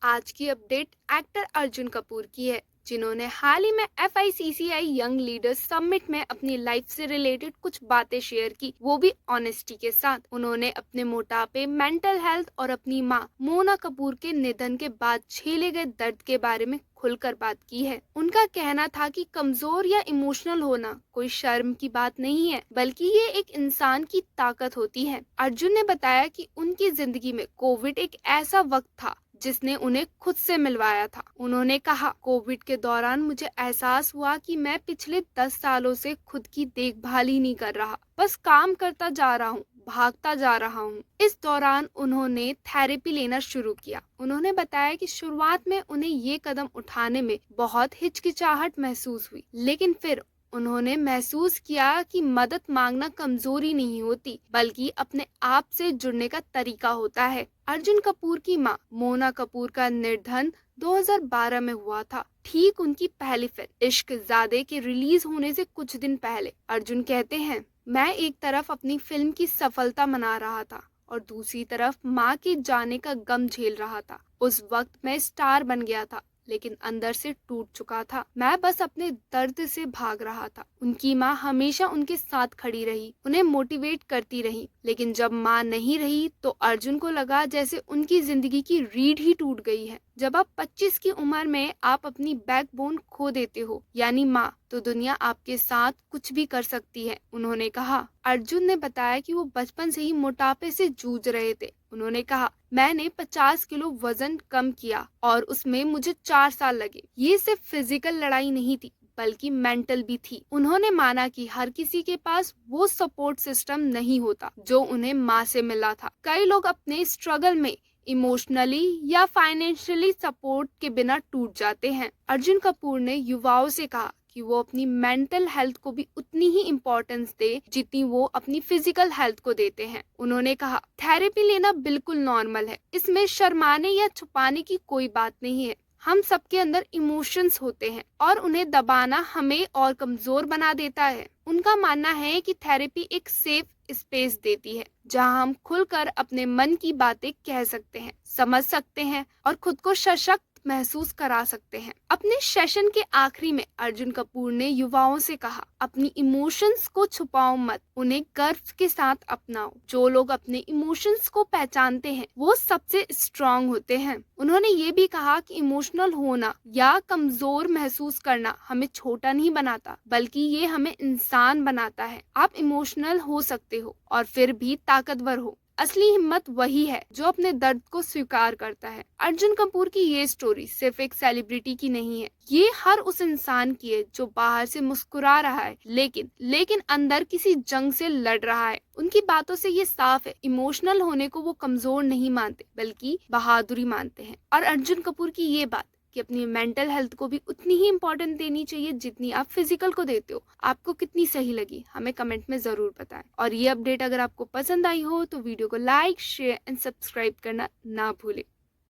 आज की update actor Arjun Kapoor की है, जिन्होंने हाल ही में FICCI यंग लीडर्स समिट में अपनी लाइफ से रिलेटेड कुछ बातें शेयर की, वो भी ऑनेस्टी के साथ। उन्होंने अपने मोटापे, मेंटल हेल्थ और अपनी मां मोना कपूर के निधन के बाद झेले गए दर्द के बारे में खुलकर बात की है। उनका कहना था कि कमजोर या इमोशनल होना कोई शर्म की बात नहीं है, बल्कि ये एक इंसान की ताकत होती है। अर्जुन ने बताया कि उनकी जिंदगी में कोविड एक ऐसा वक्त था जिसने उन्हें खुद से मिलवाया था। उन्होंने कहा, कोविड के दौरान मुझे एहसास हुआ कि मैं पिछले 10 सालों से खुद की देखभाल ही नहीं कर रहा, बस काम करता जा रहा हूँ, भागता जा रहा हूँ। इस दौरान उन्होंने थेरेपी लेना शुरू किया। उन्होंने बताया कि शुरुआत में उन्हें ये कदम उठाने में बहुत हिचकिचाहट महसूस हुई, लेकिन फिर उन्होंने महसूस किया कि मदद मांगना कमजोरी नहीं होती, बल्कि अपने आप से जुड़ने का तरीका होता है। अर्जुन कपूर की मां मोना कपूर का निधन 2012 में हुआ था, ठीक उनकी पहली फिल्म इश्क ज़ादे के रिलीज होने से कुछ दिन पहले। अर्जुन कहते हैं, मैं एक तरफ अपनी फिल्म की सफलता मना रहा था और दूसरी तरफ माँ के जाने का गम झेल रहा था। उस वक्त मैं स्टार बन गया था, लेकिन अंदर से टूट चुका था। मैं बस अपने दर्द से भाग रहा था। उनकी माँ हमेशा उनके साथ खड़ी रही, उन्हें मोटिवेट करती रही, लेकिन जब माँ नहीं रही तो अर्जुन को लगा जैसे उनकी जिंदगी की रीढ़ ही टूट गई है। जब आप 25 की उम्र में आप अपनी बैकबोन खो देते हो, यानी माँ, तो दुनिया आपके साथ कुछ भी कर सकती है, उन्होंने कहा। अर्जुन ने बताया कि वो बचपन से ही मोटापे से जूझ रहे थे। उन्होंने कहा, मैंने 50 किलो वजन कम किया और उसमें मुझे 4 साल लगे। ये सिर्फ फिजिकल लड़ाई नहीं थी, बल्कि मेंटल भी थी। उन्होंने माना कि हर किसी के पास वो सपोर्ट सिस्टम नहीं होता जो उन्हें माँ से मिला था। कई लोग अपने स्ट्रगल में इमोशनली या फाइनेंशियली सपोर्ट के बिना टूट जाते हैं। अर्जुन कपूर ने युवाओं से कहा कि वो अपनी मेंटल हेल्थ को भी उतनी ही इम्पोर्टेंस दे जितनी वो अपनी फिजिकल हेल्थ को देते हैं। उन्होंने कहा, थेरेपी लेना बिल्कुल नॉर्मल है, इसमें शर्माने या छुपाने की कोई बात नहीं है। हम सबके अंदर इमोशंस होते हैं और उन्हें दबाना हमें और कमजोर बना देता है। उनका मानना है कि थेरेपी एक सेफ स्पेस देती है, जहां हम खुलकर अपने मन की बातें कह सकते हैं, समझ सकते हैं और खुद को सशक्त महसूस करा सकते हैं। अपने सेशन के आखिरी में अर्जुन कपूर ने युवाओं से कहा, अपनी इमोशंस को छुपाओ मत, उन्हें गर्व के साथ अपनाओ। जो लोग अपने इमोशंस को पहचानते हैं वो सबसे स्ट्रांग होते हैं। उन्होंने ये भी कहा कि इमोशनल होना या कमजोर महसूस करना हमें छोटा नहीं बनाता, बल्कि ये हमें इंसान बनाता है। आप इमोशनल हो सकते हो और फिर भी ताकतवर हो। असली हिम्मत वही है जो अपने दर्द को स्वीकार करता है। अर्जुन कपूर की ये स्टोरी सिर्फ एक सेलिब्रिटी की नहीं है, ये हर उस इंसान की है जो बाहर से मुस्कुरा रहा है, लेकिन अंदर किसी जंग से लड़ रहा है। उनकी बातों से ये साफ है, इमोशनल होने को वो कमजोर नहीं मानते, बल्कि बहादुरी मानते हैं। और अर्जुन कपूर की ये बात कि अपनी मेंटल हेल्थ को भी उतनी ही इम्पोर्टेंट देनी चाहिए जितनी आप फिजिकल को देते हो, आपको कितनी सही लगी हमें कमेंट में जरूर बताएं। और ये अपडेट अगर आपको पसंद आई हो तो वीडियो को लाइक, शेयर एंड सब्सक्राइब करना ना भूलें।